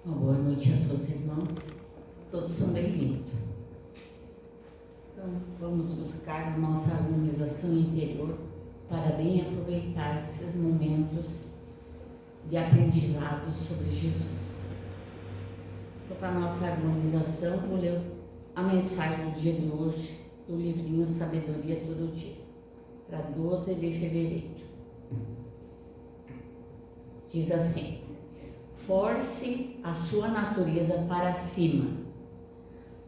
Uma boa noite a todos os irmãos, todos são bem-vindos. Então, vamos buscar a nossa harmonização interior para bem aproveitar esses momentos de aprendizado sobre Jesus. Então, para a nossa harmonização, vou ler a mensagem do dia de hoje, do livrinho Sabedoria Todo Dia, para 12 de fevereiro. Diz assim: force a sua natureza para cima.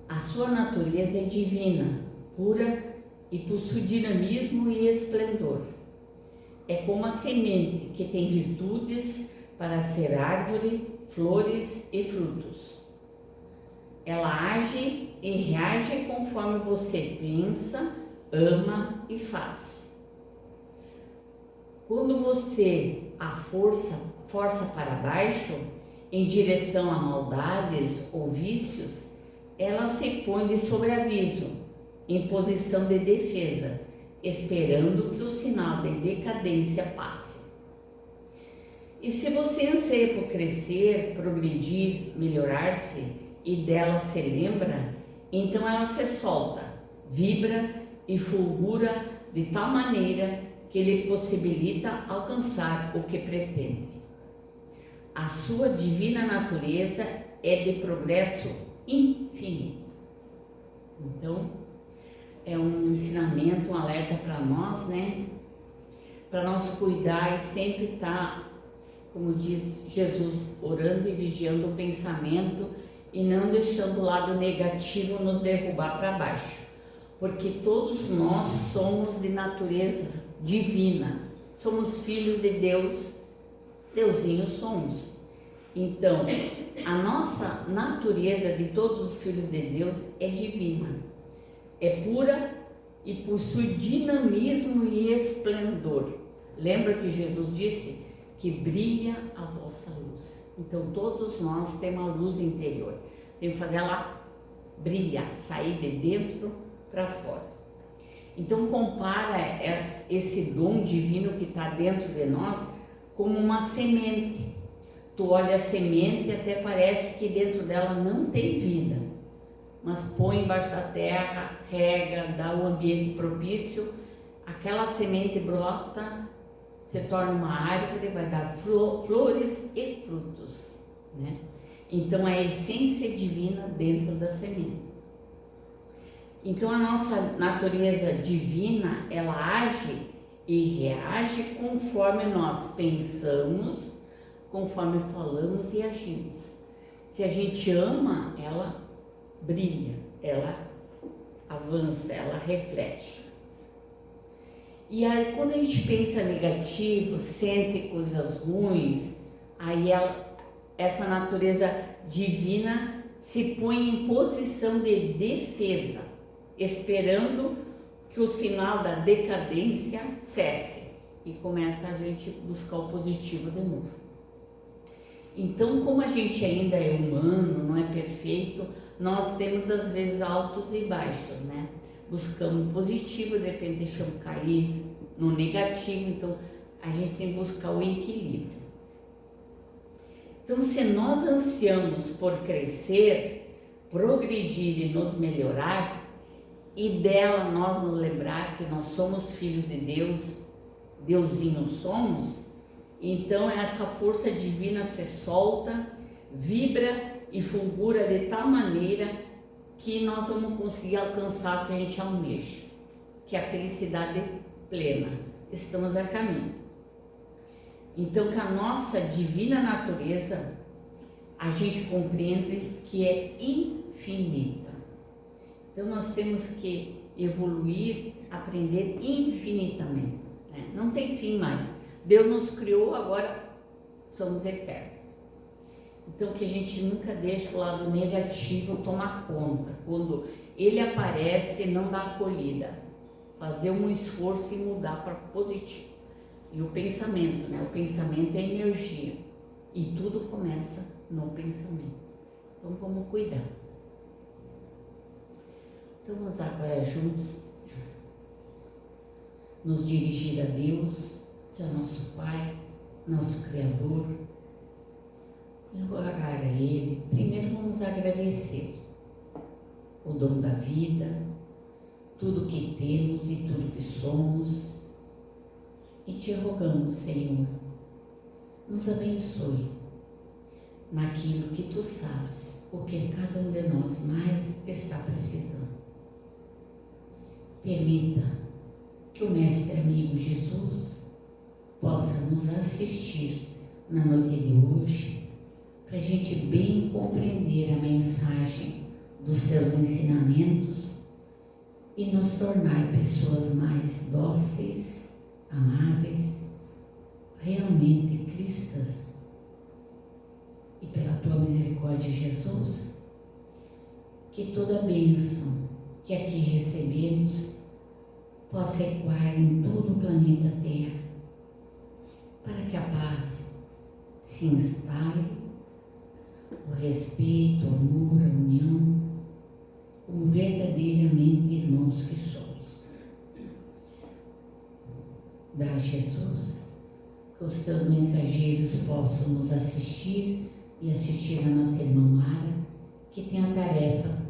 A sua natureza é divina, pura e possui dinamismo e esplendor. É como a semente que tem virtudes para ser árvore, flores e frutos. Ela age e reage conforme você pensa, ama e faz. Quando você a força para baixo, em direção a maldades ou vícios, ela se põe de sobreaviso, em posição de defesa, esperando que o sinal de decadência passe. E se você anseia por crescer, progredir, melhorar-se e dela se lembra, então ela se solta, vibra e fulgura de tal maneira que lhe possibilita alcançar o que pretende. A sua divina natureza é de progresso infinito. Então, é um ensinamento, um alerta para nós, né? Para nós cuidar e sempre estar, como diz Jesus, orando e vigiando o pensamento e não deixando o lado negativo nos derrubar para baixo. Porque todos nós somos de natureza divina, somos filhos de Deus, Deusinho somos. Então, a nossa natureza de todos os filhos de Deus é divina, é pura e possui dinamismo e esplendor. Lembra que Jesus disse que brilha a vossa luz. Então, todos nós temos uma luz interior, tem que fazer ela brilhar, sair de dentro para fora. Então compara esse dom divino que está dentro de nós como uma semente. Tu olha a semente e até parece que dentro dela não tem vida, mas põe embaixo da terra, rega, dá o ambiente propício, aquela semente brota, se torna uma árvore, vai dar flores e frutos, né? Então a essência divina dentro da semente. Então a nossa natureza divina, ela age e reage conforme nós pensamos, conforme falamos e agimos. Se a gente ama, ela brilha, ela avança, ela reflete. E aí quando a gente pensa negativo, sente coisas ruins, aí essa natureza divina se põe em posição de defesa, esperando que o sinal da decadência cesse e começa a gente buscar o positivo de novo. Então, como a gente ainda é humano, não é perfeito, nós temos às vezes altos e baixos, né? Buscamos o positivo, de repente deixamos cair no negativo, então a gente tem que buscar o equilíbrio. Então, se nós ansiamos por crescer, progredir e nos melhorar, e dela nós nos lembrar que nós somos filhos de Deus, Deusinho somos, então essa força divina se solta, vibra e fulgura de tal maneira que nós vamos conseguir alcançar o que a gente almeja, que é a felicidade plena. Estamos a caminho. Então, com a nossa divina natureza, a gente compreende que é infinita. Então nós temos que evoluir, aprender infinitamente, né? Não tem fim mais. Deus nos criou, agora somos eternos. Então que a gente nunca deixe o lado negativo tomar conta. Quando ele aparece, não dá acolhida. Fazer um esforço e mudar para positivo. E o pensamento, né? O pensamento é energia. E tudo começa no pensamento. Então vamos cuidar. Então vamos agora juntos nos dirigir a Deus, que é nosso Pai, nosso Criador, e orar a Ele. Primeiro vamos agradecer o dom da vida, tudo que temos e tudo que somos, e te rogamos, Senhor, nos abençoe naquilo que Tu sabes, o que cada um de nós mais está precisando. Permita que o Mestre amigo Jesus possa nos assistir na noite de hoje, para a gente bem compreender a mensagem dos seus ensinamentos e nos tornar pessoas mais dóceis, amáveis, realmente cristãs. E pela Tua misericórdia, Jesus, que toda bênção que aqui recebemos possa ecoar em todo o planeta Terra, para que a paz se instale, o respeito, o amor, a união, como verdadeiramente irmãos que somos. Dá, Jesus, que os Teus mensageiros possam nos assistir e assistir a nossa irmã Mara, que tem a tarefa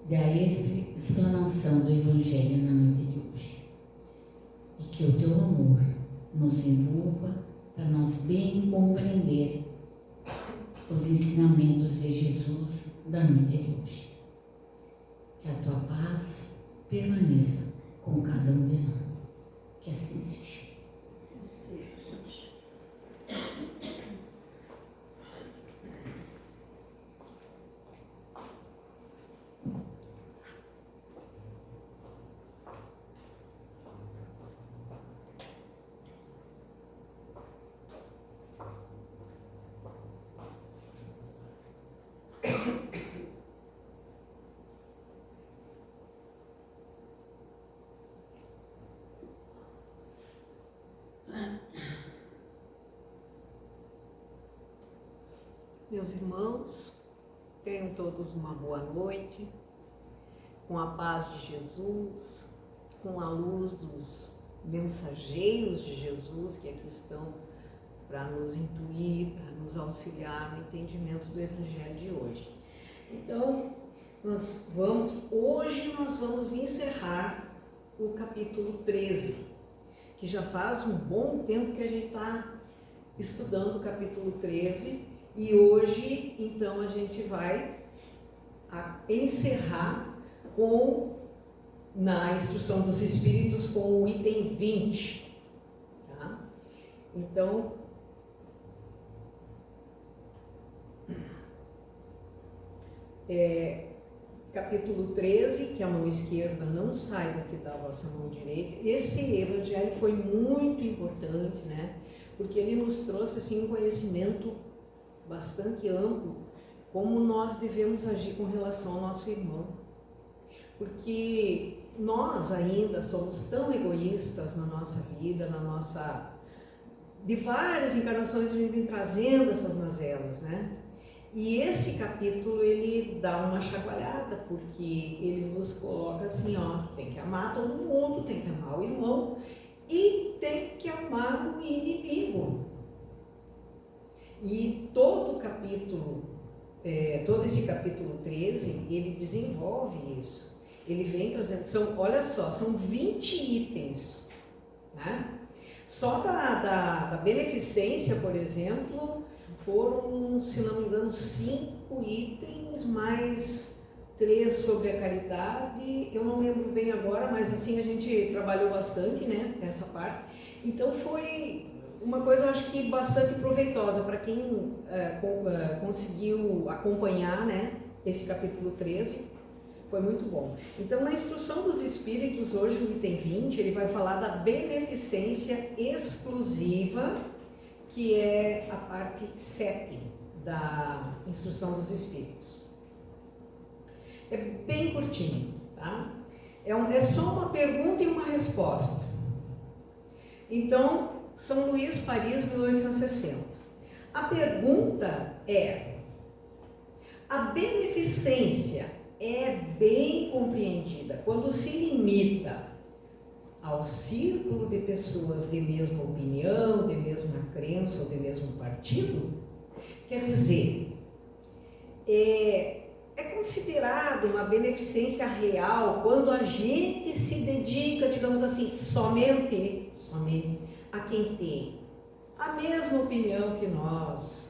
da explanação do Evangelho na noite de hoje. E que o Teu amor nos envolva para nós bem compreender os ensinamentos de Jesus da noite de hoje. Que a Tua paz permaneça com cada um de nós. Que assim seja. Meus irmãos, tenham todos uma boa noite, com a paz de Jesus, com a luz dos mensageiros de Jesus que aqui estão para nos intuir, para nos auxiliar no entendimento do Evangelho de hoje. Então, hoje nós vamos encerrar o capítulo 13, que já faz um bom tempo que a gente está estudando o capítulo 13, e hoje, então, a gente vai encerrar na instrução dos Espíritos com o item 20. Tá? Então, capítulo 13, que a mão esquerda não sai daqui da vossa mão direita. Esse evangelho foi muito importante, né? Porque ele nos trouxe assim, um conhecimento bastante amplo, como nós devemos agir com relação ao nosso irmão. Porque nós ainda somos tão egoístas na nossa vida, de várias encarnações a gente vem trazendo essas mazelas, né? E esse capítulo, ele dá uma chacoalhada, porque ele nos coloca assim, que tem que amar todo mundo, tem que amar o irmão e tem que amar o inimigo. E todo esse capítulo 13, ele desenvolve isso. Ele vem trazendo, olha só, são 20 itens, né? Só da beneficência, por exemplo, foram, se não me engano, 5 itens, mais 3 sobre a caridade. Eu não lembro bem agora, mas assim a gente trabalhou bastante, né, essa parte. Então foi uma coisa, eu acho que bastante proveitosa para quem conseguiu acompanhar, né, esse capítulo 13, foi muito bom. Então, na instrução dos Espíritos, hoje no item 20, ele vai falar da beneficência exclusiva, que é a parte 7 da instrução dos Espíritos. É bem curtinho, tá? É só uma pergunta e uma resposta. Então, São Luís, Paris, 1860. A pergunta é: a beneficência é bem compreendida quando se limita ao círculo de pessoas de mesma opinião, de mesma crença ou de mesmo partido? Quer dizer, é considerado uma beneficência real quando a gente se dedica, digamos assim, somente a quem tem a mesma opinião que nós,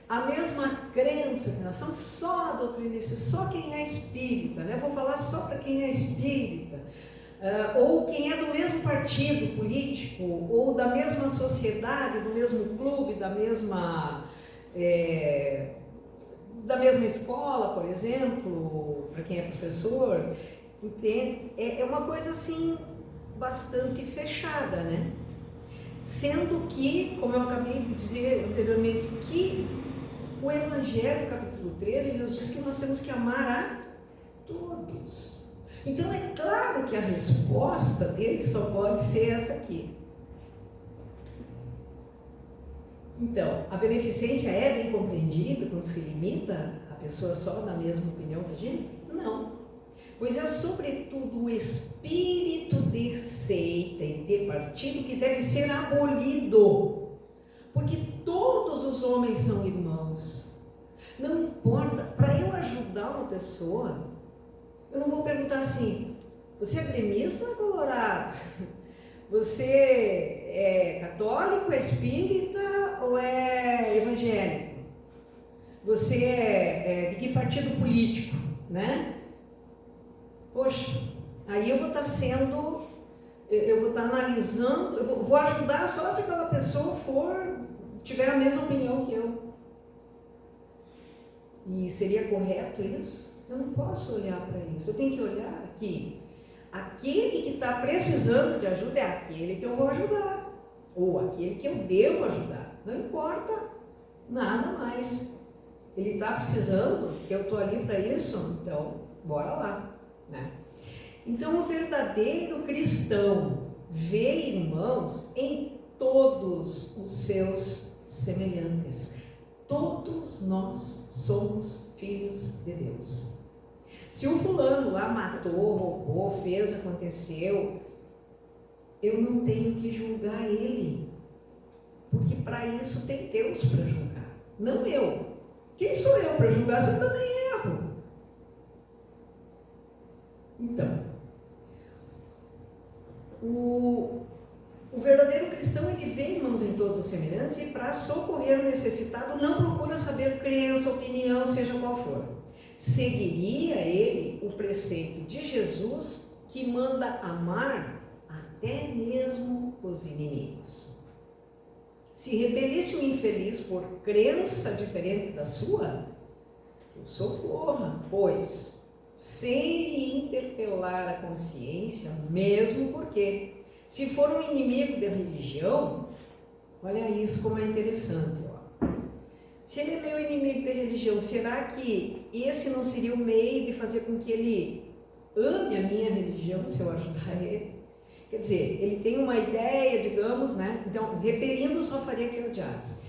a mesma crença que nós, somos só a doutrina espírita, só quem é espírita, né? Vou falar só para quem é espírita, ou quem é do mesmo partido político, ou da mesma sociedade, do mesmo clube, da mesma escola, por exemplo, para quem é professor, entende? É uma coisa assim, bastante fechada, né? Sendo que, como eu acabei de dizer anteriormente, que o Evangelho, capítulo 13, ele nos diz que nós temos que amar a todos. Então é claro que a resposta dele só pode ser essa aqui. Então, a beneficência é bem compreendida quando se limita a pessoa só na mesma opinião que a gente? Não. Pois é sobretudo o espírito de seita e de partido que deve ser abolido. Porque todos os homens são irmãos. Não importa, para eu ajudar uma pessoa, eu não vou perguntar assim, você é gremista ou é colorado? Você é católico, é espírita ou é evangélico? Você é de que partido político, né? Poxa, aí eu vou estar analisando, eu vou ajudar só se aquela pessoa tiver a mesma opinião que eu. E seria correto isso? Eu não posso olhar para isso, eu tenho que olhar que aquele que está precisando de ajuda é aquele que eu vou ajudar, ou aquele que eu devo ajudar, não importa nada mais. Ele está precisando, eu estou ali para isso, então bora lá. Né? Então, o verdadeiro cristão vê irmãos em todos os seus semelhantes. Todos nós somos filhos de Deus. Se o fulano lá matou, roubou, fez, aconteceu, eu não tenho que julgar ele, porque para isso tem Deus para julgar, não eu. Quem sou eu para julgar se eu também erro? Então, o verdadeiro cristão, ele vê irmãos em todos os semelhantes e para socorrer o necessitado não procura saber crença, opinião, seja qual for. Seguiria ele o preceito de Jesus que manda amar até mesmo os inimigos. Se repelisse o infeliz por crença diferente da sua, que o socorra, pois sem lhe interpelar a consciência, mesmo porque, se for um inimigo da religião, olha isso como é interessante. Ó. Se ele é meu inimigo da religião, será que esse não seria o meio de fazer com que ele ame a minha religião, se eu ajudar ele? Quer dizer, ele tem uma ideia, digamos, né? Então, repelindo só faria que eu odiasse.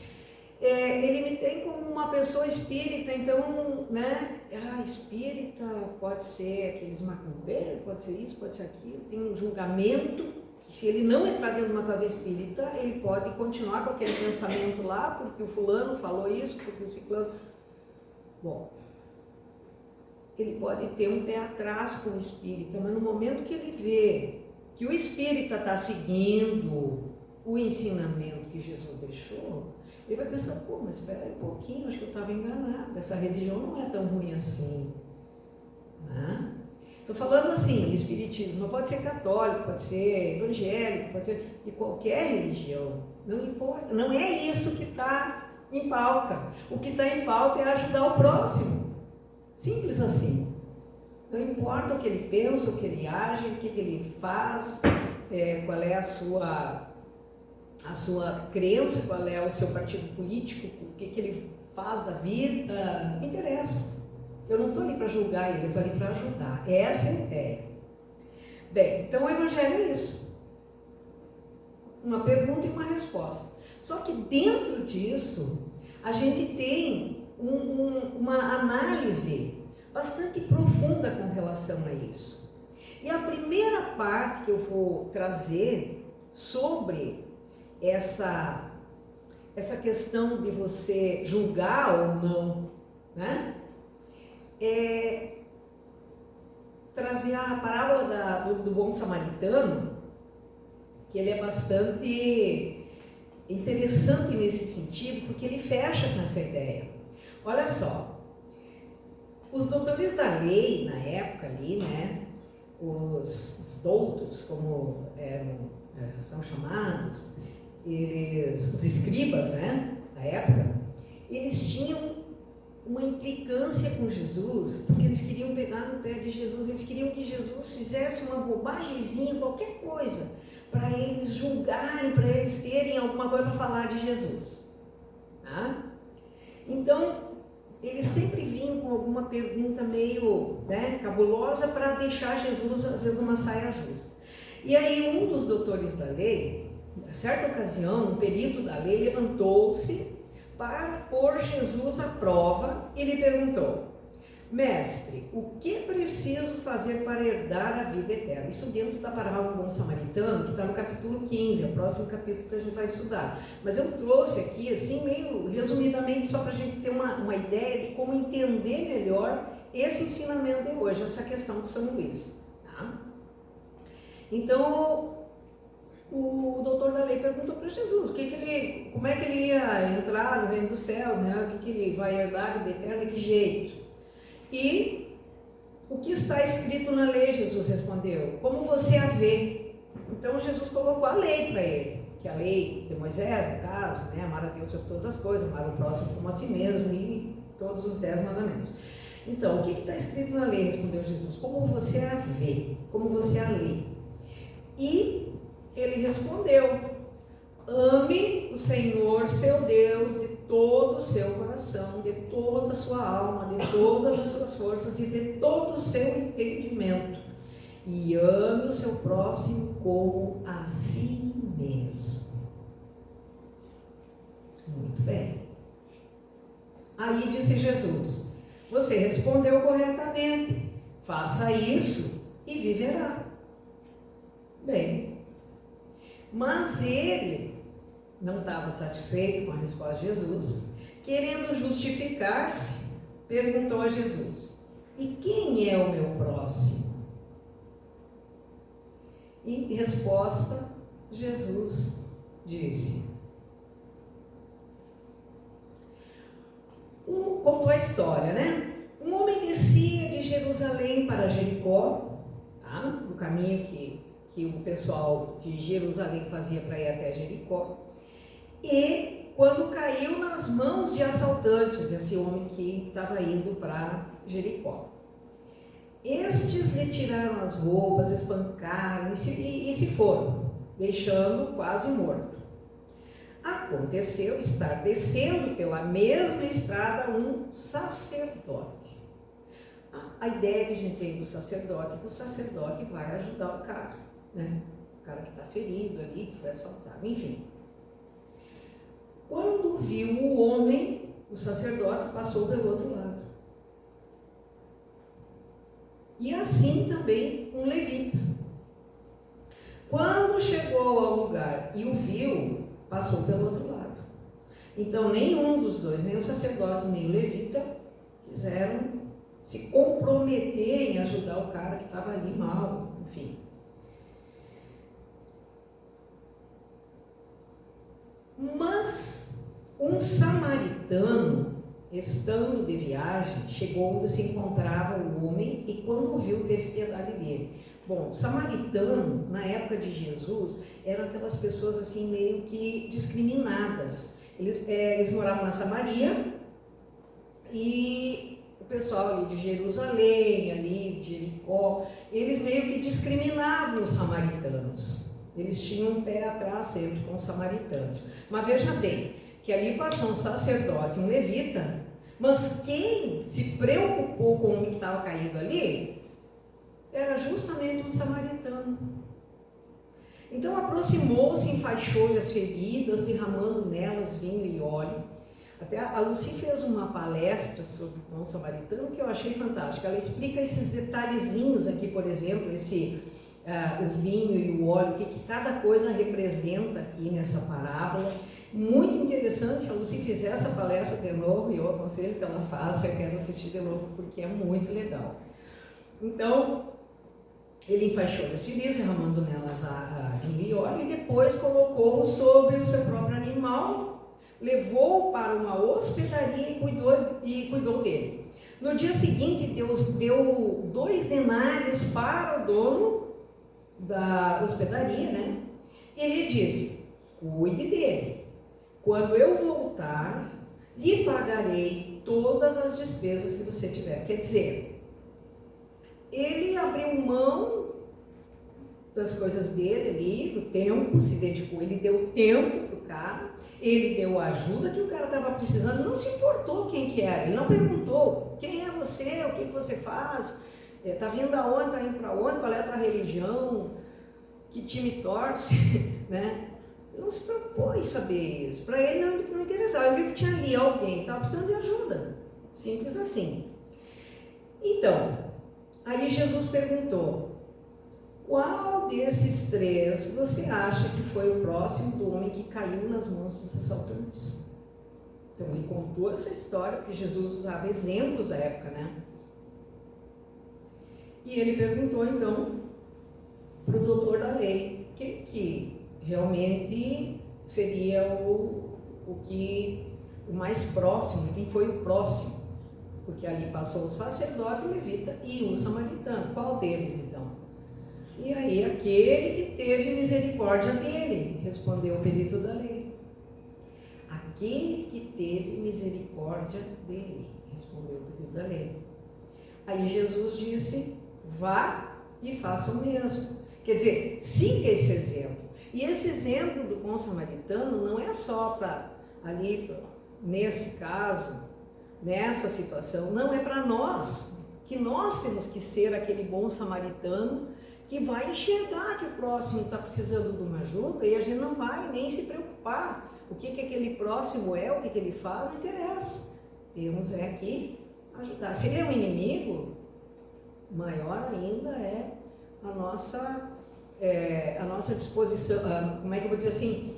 Ele me tem como uma pessoa espírita, então, né? Espírita pode ser aqueles macumbeiros, pode ser isso, pode ser aquilo, tem um julgamento, que se ele não entrar dentro de uma casa espírita, ele pode continuar com aquele pensamento lá, porque o fulano falou isso, porque o ciclano... Bom, ele pode ter um pé atrás com o espírita, mas no momento que ele vê que o espírita está seguindo o ensinamento que Jesus deixou, ele vai pensar, pô, mas espera aí um pouquinho, acho que eu estava enganado, essa religião não é tão ruim assim. Estou falando assim, espiritismo, pode ser católico, pode ser evangélico, pode ser de qualquer religião, não importa, não é isso que está em pauta. O que está em pauta é ajudar o próximo, simples assim. Não importa o que ele pensa, o que ele age, o que ele faz, qual é a sua crença, qual é o seu partido político, o que ele faz da vida, não interessa. Eu não estou ali para julgar ele, eu estou ali para ajudar. Essa é a ideia. Bem, então o Evangelho é isso. Uma pergunta e uma resposta. Só que dentro disso, a gente tem uma análise bastante profunda com relação a isso. E a primeira parte que eu vou trazer sobre essa questão de você julgar ou não, né? Trazer a parábola do bom samaritano, que ele é bastante interessante nesse sentido, porque ele fecha com essa ideia. Olha só, os doutores da lei na época ali, né, os doutos, como são chamados, os escribas, né, da época, eles tinham uma implicância com Jesus, porque eles queriam pegar no pé de Jesus, eles queriam que Jesus fizesse uma bobagemzinha, qualquer coisa, para eles julgarem, para eles terem alguma coisa para falar de Jesus. Tá? Então, eles sempre vinham com alguma pergunta meio, né, cabulosa para deixar Jesus, às vezes, numa saia justa. E aí, um dos doutores da lei, em certa ocasião, um perito da lei, levantou-se para pôr Jesus à prova e lhe perguntou: mestre, o que preciso fazer para herdar a vida eterna? Isso dentro da parábola do bom samaritano, que está no capítulo 15, é o próximo capítulo que a gente vai estudar. Mas eu trouxe aqui, assim, meio resumidamente, só para a gente ter uma ideia de como entender melhor esse ensinamento de hoje, essa questão de São Luís. Tá? Então, o doutor da lei perguntou para Jesus como é que ele ia entrar no reino dos céus, né? O que ele vai herdar a vida eterna, de que jeito? E o que está escrito na lei, Jesus respondeu, como você a vê? Então Jesus colocou a lei para ele, que é a lei de Moisés, no caso, né? Amar a Deus sobre todas as coisas, amar o próximo como a si mesmo e todos os 10 mandamentos. Então, o que está escrito na lei? Respondeu Jesus, como você a vê, como você a lê. E ele respondeu: ame o Senhor seu Deus de todo o seu coração, de toda a sua alma, de todas as suas forças e de todo o seu entendimento, e ame o seu próximo como a si mesmo. Muito bem. Aí disse Jesus: você respondeu corretamente, faça isso e viverá. Bem, mas ele não estava satisfeito com a resposta de Jesus, querendo justificar-se, perguntou a Jesus: e quem é o meu próximo? Em resposta, Jesus disse: contou a história, né? Um homem descia de Jerusalém para Jericó, tá? No caminho que o pessoal de Jerusalém fazia para ir até Jericó, e quando caiu nas mãos de assaltantes, esse homem que estava indo para Jericó. Estes lhe tiraram as roupas, espancaram e se foram, deixando quase morto. Aconteceu estar descendo pela mesma estrada um sacerdote. A ideia que a gente tem do sacerdote é que o sacerdote vai ajudar o cara, né? O cara que está ferido ali, que foi assaltado, enfim. Quando viu o homem, o sacerdote passou pelo outro lado. E assim também um levita. Quando chegou ao lugar e o viu, passou pelo outro lado. Então, nenhum dos dois, nem o sacerdote, nem o levita, quiseram se comprometer em ajudar o cara que estava ali mal, enfim. Mas um samaritano, estando de viagem, chegou onde se encontrava o homem e quando o viu, teve piedade dele. Bom, samaritano, na época de Jesus, eram aquelas pessoas assim meio que discriminadas. Eles moravam na Samaria e o pessoal ali de Jerusalém, ali de Jericó, eles meio que discriminavam os samaritanos. Eles tinham um pé atrás sempre com os samaritanos. Mas veja bem, que ali passou um sacerdote, um levita, mas quem se preocupou com o homem que estava caído ali era justamente um samaritano. Então aproximou-se, enfaixou-lhe as feridas, derramando nelas vinho e óleo. Até a Lucy fez uma palestra sobre o bom samaritano que eu achei fantástica. Ela explica esses detalhezinhos aqui, por exemplo, o vinho e o óleo, o que cada coisa representa aqui nessa parábola. Muito interessante, se a Lucy fizer essa palestra de novo, e eu aconselho que ela faça, eu quero assistir de novo, porque é muito legal. Então, ele enfaixou as feridas, derramando nelas a vinho e óleo, e depois colocou sobre o seu próprio animal, levou-o para uma hospedaria e cuidou dele. No dia seguinte, Deus deu 2 denários para o dono da hospedaria, né? E ele disse: cuide dele. Quando eu voltar, lhe pagarei todas as despesas que você tiver. Quer dizer, ele abriu mão das coisas dele ali, do tempo, se dedicou, ele deu tempo para o cara, ele deu a ajuda que o cara estava precisando, não se importou quem que era, ele não perguntou quem é você, o que você faz, está vindo aonde, está indo para onde, qual é a tua religião, que time torce, né? Ele não se preocupou em saber isso, para ele não interessava, ele viu que tinha ali alguém que estava precisando de ajuda, simples assim. Então, aí Jesus perguntou: qual desses 3 você acha que foi o próximo do homem que caiu nas mãos dos assaltantes? Então ele contou essa história, porque Jesus usava exemplos da época, né? E ele perguntou então para o doutor da lei que realmente seria o mais próximo, quem foi o próximo, porque ali passou o sacerdote, o levita e o samaritano. Qual deles então? E aí, aquele que teve misericórdia dele, respondeu o perito da lei. Aquele que teve misericórdia dele, respondeu o perito da lei. Aí Jesus disse: vá e faça o mesmo. Quer dizer, siga esse exemplo. E esse exemplo do bom samaritano não é só para ali, nesse caso, nessa situação, não, é para nós, que nós temos que ser aquele bom samaritano que vai enxergar que o próximo está precisando de uma ajuda e a gente não vai nem se preocupar. O que aquele próximo é, o que ele faz, não interessa. Temos que ajudar. Se ele é um inimigo, maior ainda é a nossa disposição, como é que eu vou dizer assim?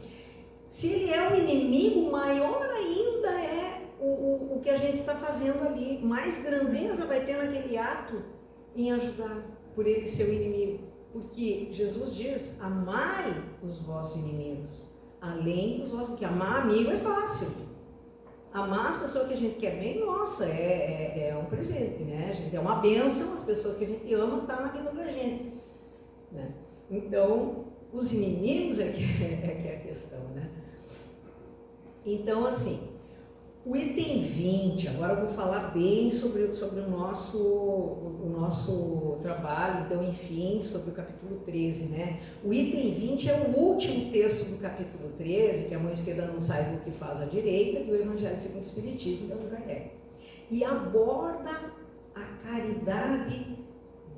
Se ele é um inimigo, maior ainda é o que a gente está fazendo ali. Mais grandeza vai ter naquele ato em ajudar, por ele ser o inimigo. Porque Jesus diz: amai os vossos inimigos, além dos vossos, porque amar amigo é fácil. Amar as pessoas que a gente quer bem, nossa, é um presente, né? Gente, é uma bênção, as pessoas que a gente ama estão na vida da gente, né? Então, os inimigos é que é a questão, né? Então, assim, o item 20, agora eu vou falar bem sobre o nosso trabalho, então, enfim, sobre o capítulo 13, né? O item 20 é o último texto do capítulo 13, que a mão esquerda não saiba o que faz a direita, do Evangelho segundo o Espiritismo, da Kardec. E aborda a caridade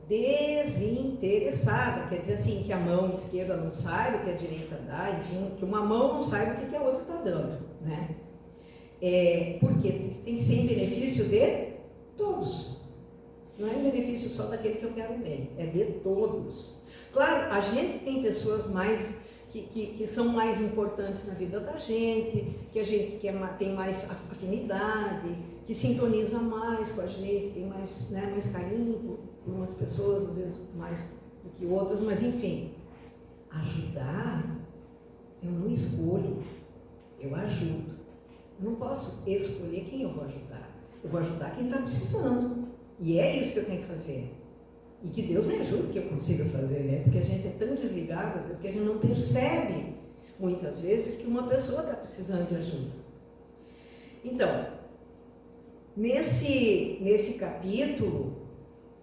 desinteressada, quer dizer assim, que a mão esquerda não saiba o que a direita dá, enfim, que uma mão não saiba o que a outra está dando, né? Porque tem que ser em benefício de todos. Não é em benefício só daquele que eu quero bem, é de todos. Claro, a gente tem pessoas mais que são mais importantes na vida da gente, que a gente tem mais afinidade, que sintoniza mais com a gente, tem mais, né, mais carinho por umas pessoas, às vezes mais do que outras, mas enfim, ajudar, eu não escolho, eu ajudo. Eu não posso escolher quem eu vou ajudar. Eu vou ajudar quem está precisando. E é isso que eu tenho que fazer. E que Deus me ajude que eu consiga fazer, né? Porque a gente é tão desligado, às vezes, que a gente não percebe, muitas vezes, que uma pessoa está precisando de ajuda. Então, nesse capítulo,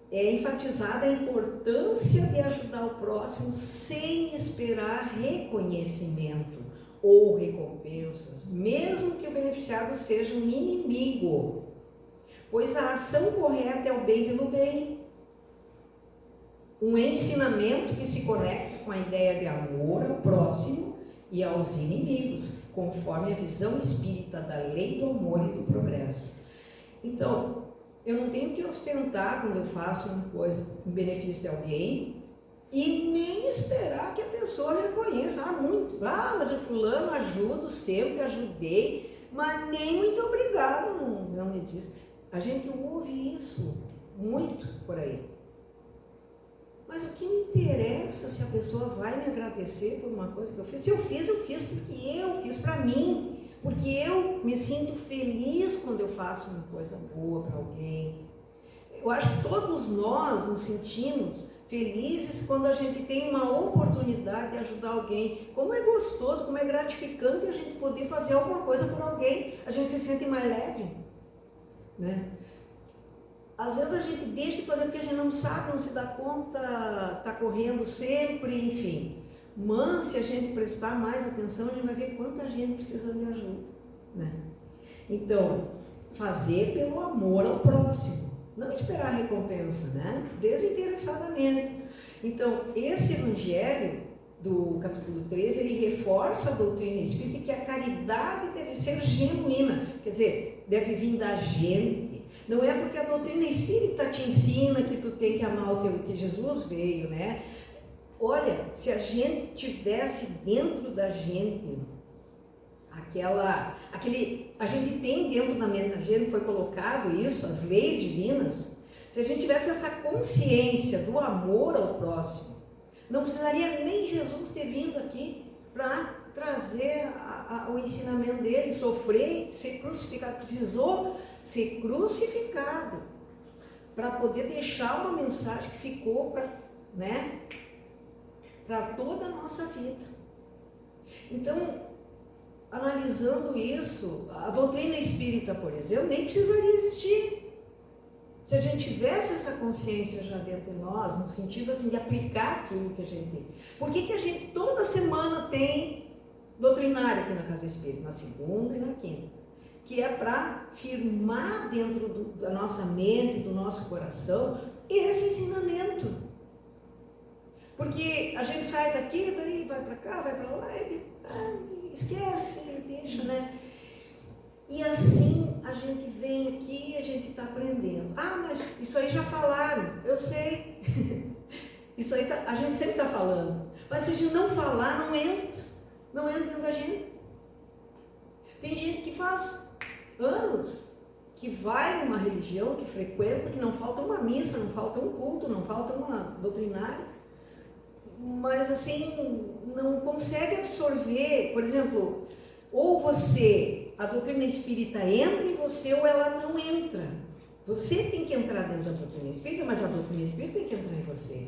é enfatizada a importância de ajudar o próximo sem esperar reconhecimento ou recompensas, mesmo que o beneficiado seja um inimigo, pois a ação correta é o bem pelo bem. Um ensinamento que se conecta com a ideia de amor ao próximo e aos inimigos, conforme a visão espírita da lei do amor e do progresso. Então, eu não tenho que ostentar quando eu faço uma coisa em benefício de alguém, E nem esperar que a pessoa reconheça. Mas o fulano ajudo, sempre ajudei, mas nem muito obrigado não me diz. A gente ouve isso muito por aí. Mas o que me interessa se a pessoa vai me agradecer por uma coisa que eu fiz? Se eu fiz porque eu fiz para mim, porque eu me sinto feliz quando eu faço uma coisa boa para alguém. Eu acho que todos nós nos sentimos felizes quando a gente tem uma oportunidade de ajudar alguém. Como é gostoso, como é gratificante a gente poder fazer alguma coisa por alguém. A gente se sente mais leve, né? Às vezes a gente deixa de fazer porque a gente não sabe, não se dá conta, está correndo sempre, enfim. Mas se a gente prestar mais atenção, a gente vai ver quanta gente precisa de ajuda, né? Então, fazer pelo amor ao próximo. Não esperar a recompensa, né? Desinteressadamente. Então, esse evangelho do capítulo 13, ele reforça a doutrina espírita que a caridade deve ser genuína. Quer dizer, deve vir da gente. Não é porque a doutrina espírita te ensina que tu tem que amar o teu, que Jesus veio, né? Olha, se a gente tivesse dentro da gente a gente tem dentro da mente da gente, foi colocado isso, as leis divinas. Se a gente tivesse essa consciência do amor ao próximo, não precisaria nem Jesus ter vindo aqui para trazer o ensinamento dele, sofrer, ser crucificado. Precisou ser crucificado para poder deixar uma mensagem que ficou para toda a nossa vida. Então, analisando isso, a doutrina espírita, por exemplo, nem precisaria existir. Se a gente tivesse essa consciência já dentro de nós, no sentido assim de aplicar aquilo que a gente tem. Por que a gente toda semana tem doutrinário aqui na Casa Espírita? Na segunda e na quinta. Que é para firmar dentro da nossa mente, do nosso coração, esse ensinamento. Porque a gente sai daqui, daí vai para cá, vai para lá, esquece, deixa, né? E assim a gente vem aqui e a gente está aprendendo. Mas isso aí já falaram, eu sei. Isso aí a gente sempre está falando. Mas se a gente não falar, não entra dentro da gente. Tem gente que faz anos que vai numa religião, que frequenta, que não falta uma missa, não falta um culto, não falta uma doutrinária, mas assim, não consegue absorver. Por exemplo, ou a doutrina espírita entra em você, ou ela não entra. Você tem que entrar dentro da doutrina espírita, mas a doutrina espírita tem que entrar em você.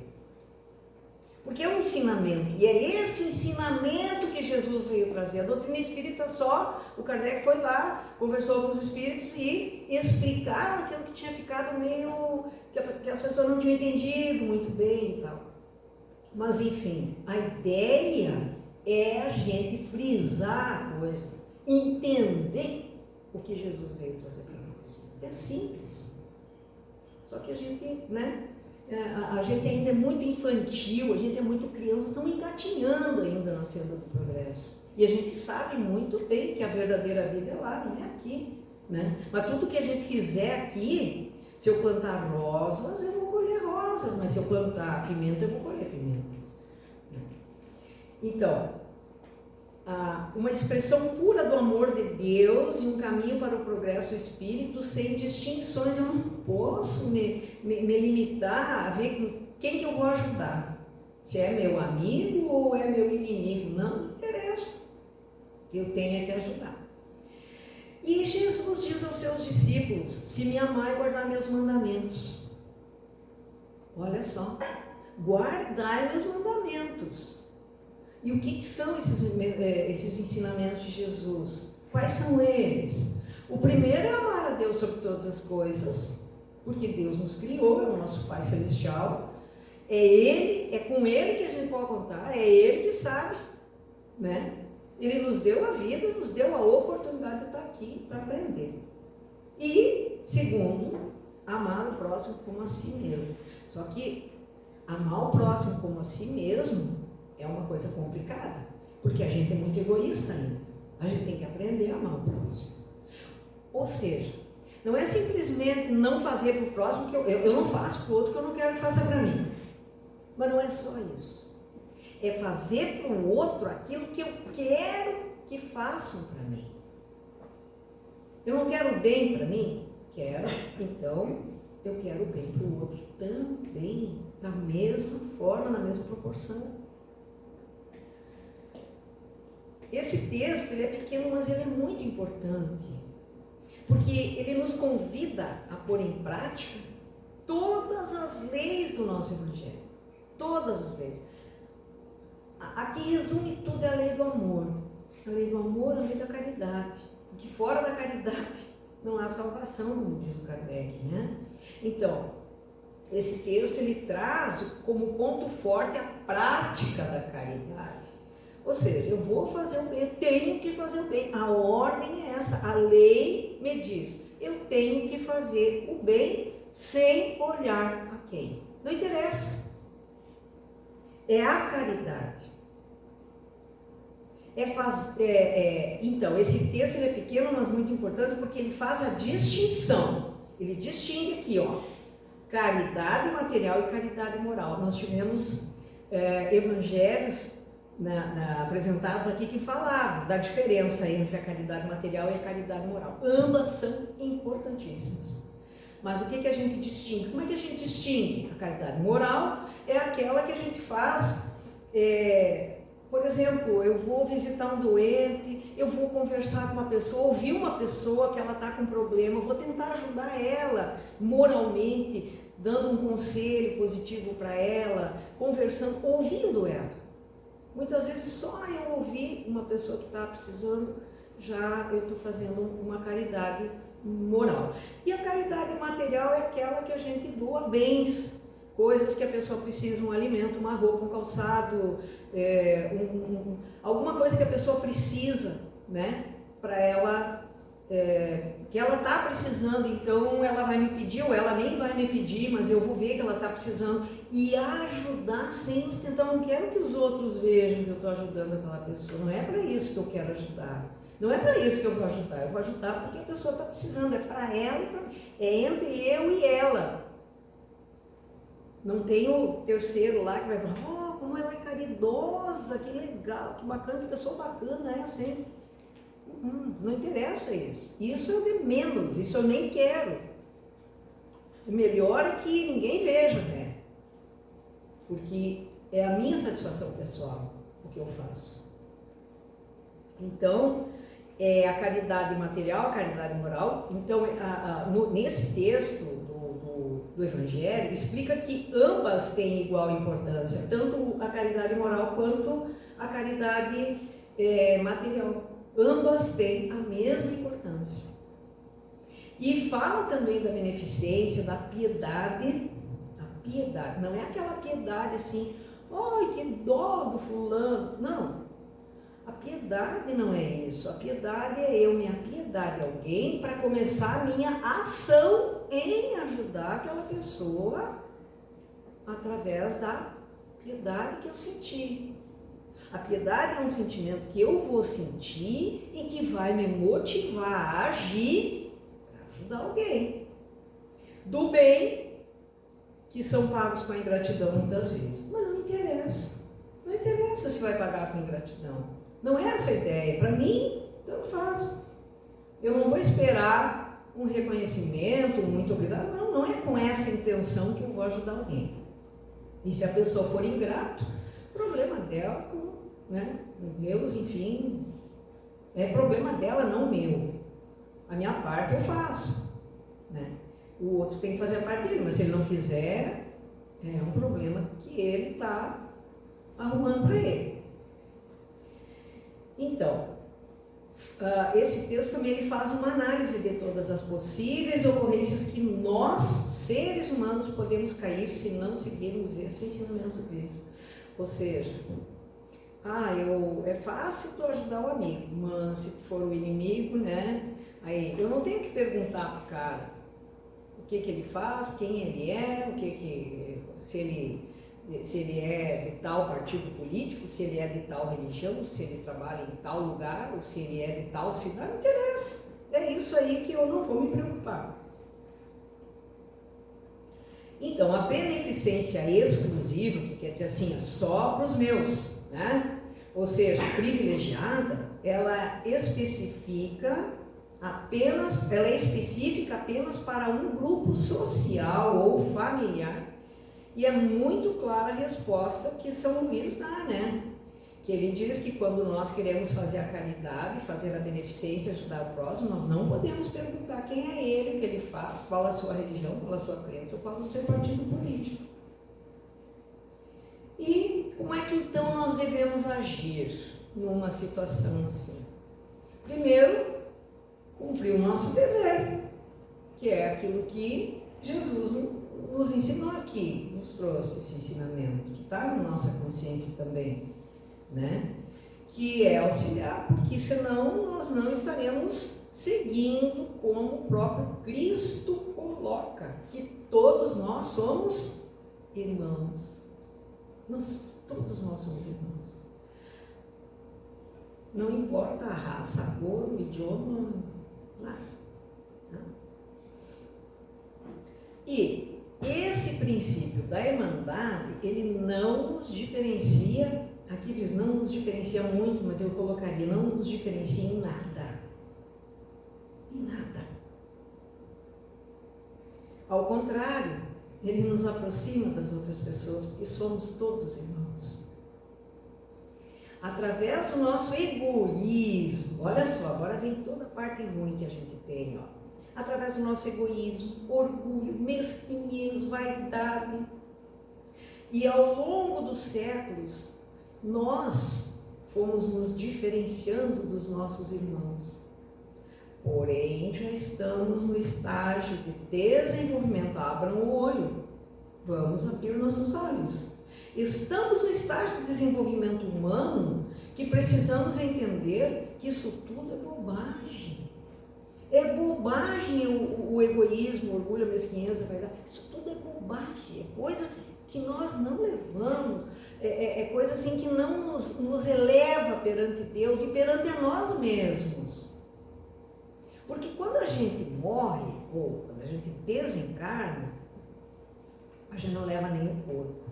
Porque é um ensinamento, e é esse ensinamento que Jesus veio trazer. A doutrina espírita o Kardec foi lá, conversou com os espíritos e explicaram aquilo que tinha ficado meio, que as pessoas não tinham entendido muito bem e tal. Mas enfim, a ideia é a gente frisar a coisa, entender o que Jesus veio trazer para nós. É simples. Só que a gente, a gente ainda é muito infantil, a gente é muito criança, estamos engatinhando ainda na senda do progresso. E a gente sabe muito bem que a verdadeira vida é lá, não é aqui, né? Mas tudo que a gente fizer aqui, se eu plantar rosas, eu vou colher rosas, mas se eu plantar pimenta, eu vou colher pimenta. Então, uma expressão pura do amor de Deus e um caminho para o progresso do espírito sem distinções. Eu não posso me limitar a ver com quem que eu vou ajudar. Se é meu amigo ou é meu inimigo, não interessa. Eu tenho que ajudar. E Jesus diz aos seus discípulos: se me amar e guardar meus mandamentos. Olha só, guardai meus mandamentos. E o que são esses ensinamentos de Jesus? Quais são eles? O primeiro é amar a Deus sobre todas as coisas, porque Deus nos criou, é o nosso Pai Celestial. É com Ele que a gente pode contar, é Ele que sabe, né? Ele nos deu a vida, nos deu a oportunidade de estar aqui para aprender. E, segundo, amar o próximo como a si mesmo. Só que amar o próximo como a si mesmo é uma coisa complicada, porque a gente é muito egoísta ainda. A gente tem que aprender a amar o próximo. Ou seja, não é simplesmente não fazer para o próximo, que eu não faço para o outro que eu não quero que faça para mim. Mas não é só isso. É fazer para o outro aquilo que eu quero que façam para mim. Eu não quero o bem para mim? Quero. Então, eu quero o bem para o outro também, da mesma forma, na mesma proporção. Esse texto, ele é pequeno, mas ele é muito importante, porque ele nos convida a pôr em prática todas as leis do nosso Evangelho. Todas as leis. Aqui resume tudo, é a lei do amor. A lei do amor, a lei da caridade. Porque fora da caridade não há salvação, como diz o Kardec, né? Então, esse texto, ele traz como ponto forte a prática da caridade. Ou seja, eu vou fazer o bem, eu tenho que fazer o bem. A ordem é essa, a lei me diz, eu tenho que fazer o bem sem olhar a quem. Não interessa. É a caridade. Então, esse texto ele é pequeno, mas muito importante, porque ele faz a distinção. Ele distingue aqui, ó, caridade material e caridade moral. Nós tivemos evangelhos apresentados aqui que falavam da diferença entre a caridade material e a caridade moral. Ambas são importantíssimas. Mas o que a gente distingue? Como é que a gente distingue? A caridade moral é aquela que a gente faz, por exemplo, eu vou visitar um doente, eu vou conversar com uma pessoa, ouvir uma pessoa que ela está com problema, eu vou tentar ajudar ela moralmente, dando um conselho positivo para ela, conversando, ouvindo ela. Muitas vezes só eu ouvir uma pessoa que está precisando, já eu estou fazendo uma caridade moral. E a caridade material é aquela que a gente doa bens, coisas que a pessoa precisa, um alimento, uma roupa, um calçado, alguma coisa que a pessoa precisa, né, para ela, que ela está precisando, então ela vai me pedir, ou ela nem vai me pedir, mas eu vou ver que ela está precisando, e ajudar sem ostentar. Eu não quero que os outros vejam que eu estou ajudando aquela pessoa, não é para isso que eu quero ajudar. Não é para isso que eu vou ajudar porque a pessoa está precisando, é para ela e para mim, é entre eu e ela. Não tem o terceiro lá que vai falar, oh, como ela é caridosa, que legal, que bacana, que pessoa bacana é assim. Não interessa isso. Isso é de menos, isso eu nem quero. O melhor é que ninguém veja, né? Porque é a minha satisfação pessoal o que eu faço. Então, a caridade material, a caridade moral. Então, nesse texto do Evangelho, explica que ambas têm igual importância, tanto a caridade moral quanto a caridade material. Ambas têm a mesma importância. E fala também da beneficência, da piedade. A piedade, não é aquela piedade assim, ai, que dó do fulano. Não. A piedade não é isso. A piedade é eu me apiedar de alguém para começar a minha ação em ajudar aquela pessoa através da piedade que eu senti. A piedade é um sentimento que eu vou sentir e que vai me motivar a agir para ajudar alguém. Do bem, que são pagos com a ingratidão muitas vezes. Mas não interessa. Não interessa se vai pagar com ingratidão. Não é essa a ideia. Para mim, tanto faz. Eu não vou esperar um reconhecimento, muito obrigado. Não, não é com essa intenção que eu vou ajudar alguém. E se a pessoa for ingrato, problema dela, né? Deus, enfim, é problema dela, não meu. A minha parte eu faço, né? O outro tem que fazer a parte dele, mas se ele não fizer, é um problema que ele está arrumando para ele. Então, esse texto também ele faz uma análise de todas as possíveis ocorrências que nós, seres humanos, podemos cair se não seguirmos esse ensinamento de Cristo. Ou seja, é fácil tu ajudar o amigo, mas se tu for o inimigo, né? Aí eu não tenho que perguntar pro cara o que ele faz, quem ele é, se ele é de tal partido político, se ele é de tal religião, se ele trabalha em tal lugar, ou se ele é de tal cidade, não interessa. É isso aí que eu não vou me preocupar. Então, a beneficência exclusiva, que quer dizer assim, é só para os meus, né? Ou seja, privilegiada, ela é específica apenas para um grupo social ou familiar. E é muito clara a resposta que São Luís dá, né? Que ele diz que quando nós queremos fazer a caridade, fazer a beneficência, ajudar o próximo, nós não podemos perguntar quem é ele, o que ele faz, qual a sua religião, qual a sua crença, ou qual o seu partido político. E como é que então nós devemos agir numa situação assim? Primeiro, cumprir o nosso dever, que é aquilo que Jesus nos ensinou aqui, nos trouxe esse ensinamento, que está na nossa consciência também, né? Que é auxiliar, porque senão nós não estaremos seguindo como o próprio Cristo coloca, que todos nós somos irmãos. Todos nós somos irmãos. Não importa a raça, a cor, o idioma, nada. E esse princípio da irmandade, ele não nos diferencia, aqui diz, não nos diferencia muito, mas eu colocaria, não nos diferencia em nada. Em nada. Ao contrário, ele nos aproxima das outras pessoas, porque somos todos irmãos. Através do nosso egoísmo, olha só, agora vem toda a parte ruim que a gente tem, ó. Através do nosso egoísmo, orgulho, mesquinhez, vaidade. E ao longo dos séculos, nós fomos nos diferenciando dos nossos irmãos. Porém, já estamos no estágio de desenvolvimento. Abram o olho, vamos abrir nossos olhos. Estamos no estágio de desenvolvimento humano que precisamos entender que isso tudo é bobagem. É bobagem o egoísmo, o orgulho, a mesquinhez, a vaidade. Isso tudo é bobagem, é coisa que nós não levamos, é coisa assim que não nos eleva perante Deus e perante a nós mesmos. Porque quando a gente morre, ou quando a gente desencarna, a gente não leva nem o corpo.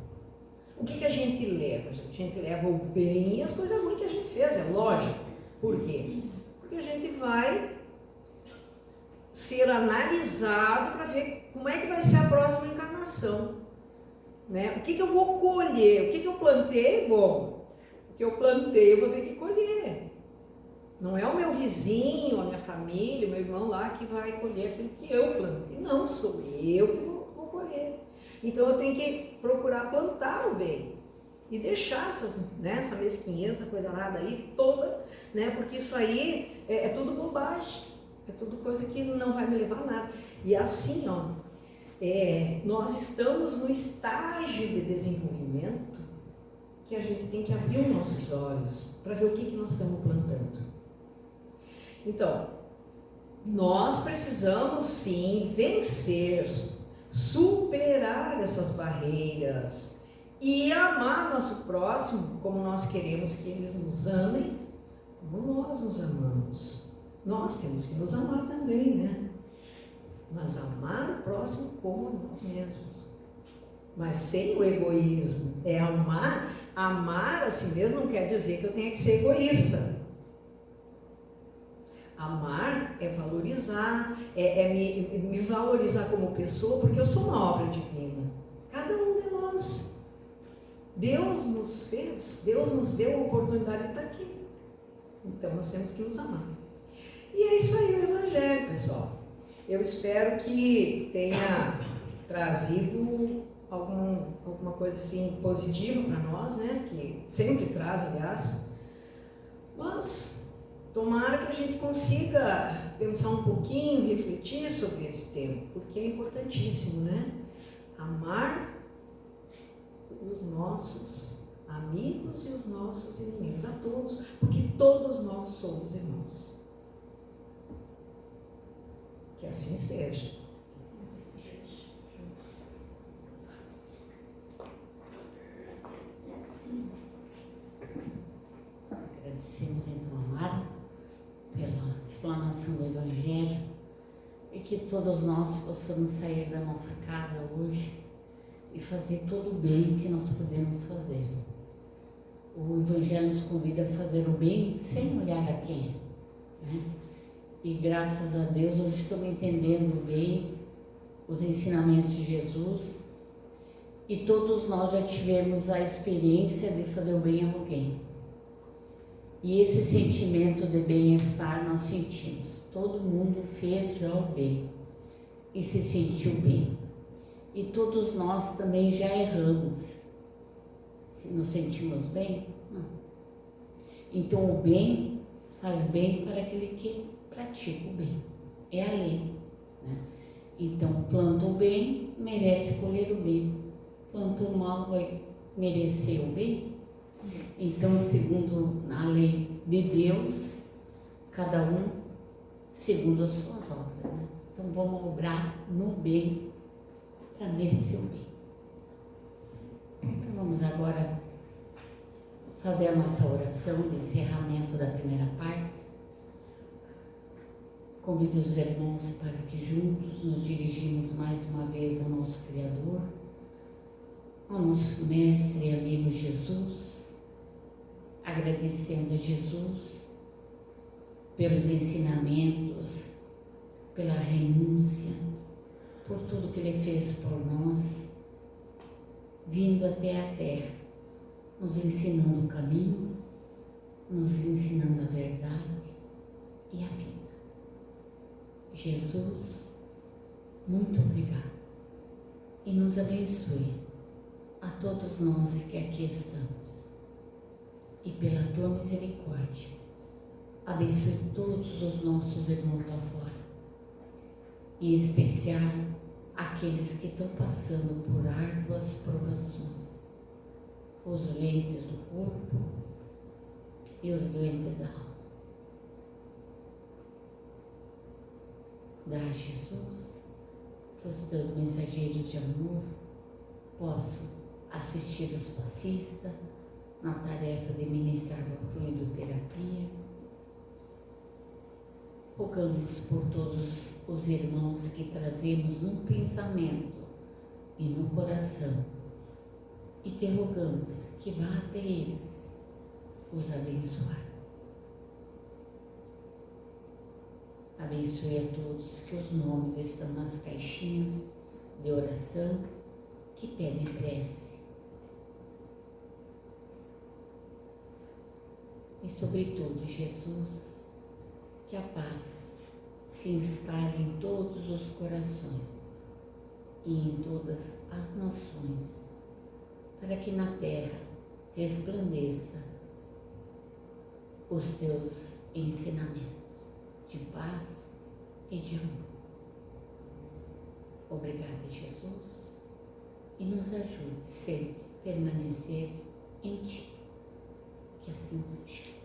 O que a gente leva? A gente leva o bem e as coisas ruins que a gente fez, é lógico. Por quê? Porque a gente vai ser analisado para ver como é que vai ser a próxima encarnação. Né? O que eu vou colher? O que eu plantei? Bom, o que eu plantei eu vou ter que colher. Não é o meu vizinho, a minha família, o meu irmão lá que vai colher aquilo que eu plantei. Não, sou eu que vou colher. Então eu tenho que procurar plantar o bem e deixar essa mesquinhez, essa coisa nada aí toda, né? Porque isso aí é tudo bobagem, é tudo coisa que não vai me levar a nada. E assim, ó, nós estamos no estágio de desenvolvimento que a gente tem que abrir os nossos olhos para ver o que nós estamos plantando. Então, nós precisamos sim vencer, superar essas barreiras e amar nosso próximo como nós queremos que eles nos amem, como nós nos amamos. Nós temos que nos amar também, né? Mas amar o próximo como a nós mesmos. Mas sem o egoísmo. É amar a si mesmo não quer dizer que eu tenha que ser egoísta. Amar é valorizar, me valorizar como pessoa, porque eu sou uma obra divina. Cada um de nós. Deus nos fez, Deus nos deu a oportunidade de estar aqui. Então nós temos que nos amar. E é isso aí o Evangelho, pessoal. Eu espero que tenha trazido alguma coisa assim positiva para nós, né? Que sempre traz, aliás. Mas tomara que a gente consiga pensar um pouquinho, refletir sobre esse tema, porque é importantíssimo, né? Amar os nossos amigos e os nossos inimigos, a todos, porque todos nós somos irmãos. Que assim seja. Agradecemos então, amado, pela explanação do Evangelho e que todos nós possamos sair da nossa casa hoje e fazer todo o bem que nós podemos fazer. O Evangelho nos convida a fazer o bem sem olhar a quem é, né? E graças a Deus hoje estou entendendo bem os ensinamentos de Jesus, e todos nós já tivemos a experiência de fazer o bem a alguém. E esse sentimento de bem-estar nós sentimos. Todo mundo fez já o bem e se sentiu bem. E todos nós também já erramos. Se nos sentimos bem? Não. Então o bem faz bem para aquele que pratica o bem. É a lei, né? Então planta o bem, merece colher o bem. Planta o mal, vai merecer o bem. Então, segundo a lei de Deus, cada um segundo as suas obras, né? Então vamos obrar no bem para merecer o bem. Então vamos agora fazer a nossa oração de encerramento da primeira parte. Convido os irmãos para que juntos nos dirigimos mais uma vez ao nosso Criador, ao nosso Mestre e amigo Jesus, agradecendo a Jesus pelos ensinamentos, pela renúncia, por tudo que Ele fez por nós, vindo até a terra, nos ensinando o caminho, nos ensinando a verdade e a vida. Jesus, muito obrigado e nos abençoe a todos nós que aqui estamos, e pela tua misericórdia abençoe todos os nossos irmãos lá fora, em especial aqueles que estão passando por árduas provações, os doentes do corpo e os doentes da alma. Dá a Jesus que os teus mensageiros de amor possam assistir os passistas na tarefa de ministrar a fluidoterapia. Rogamos por todos os irmãos que trazemos no pensamento e no coração, e te rogamos que vá até eles os abençoar. Abençoe a todos que os nomes estão nas caixinhas de oração que pedem prece. E sobretudo, Jesus, que a paz se instale em todos os corações e em todas as nações, para que na terra resplandeça os teus ensinamentos de paz e de amor. Obrigada, Jesus, e nos ajude sempre a permanecer em Ti. Que assim seja.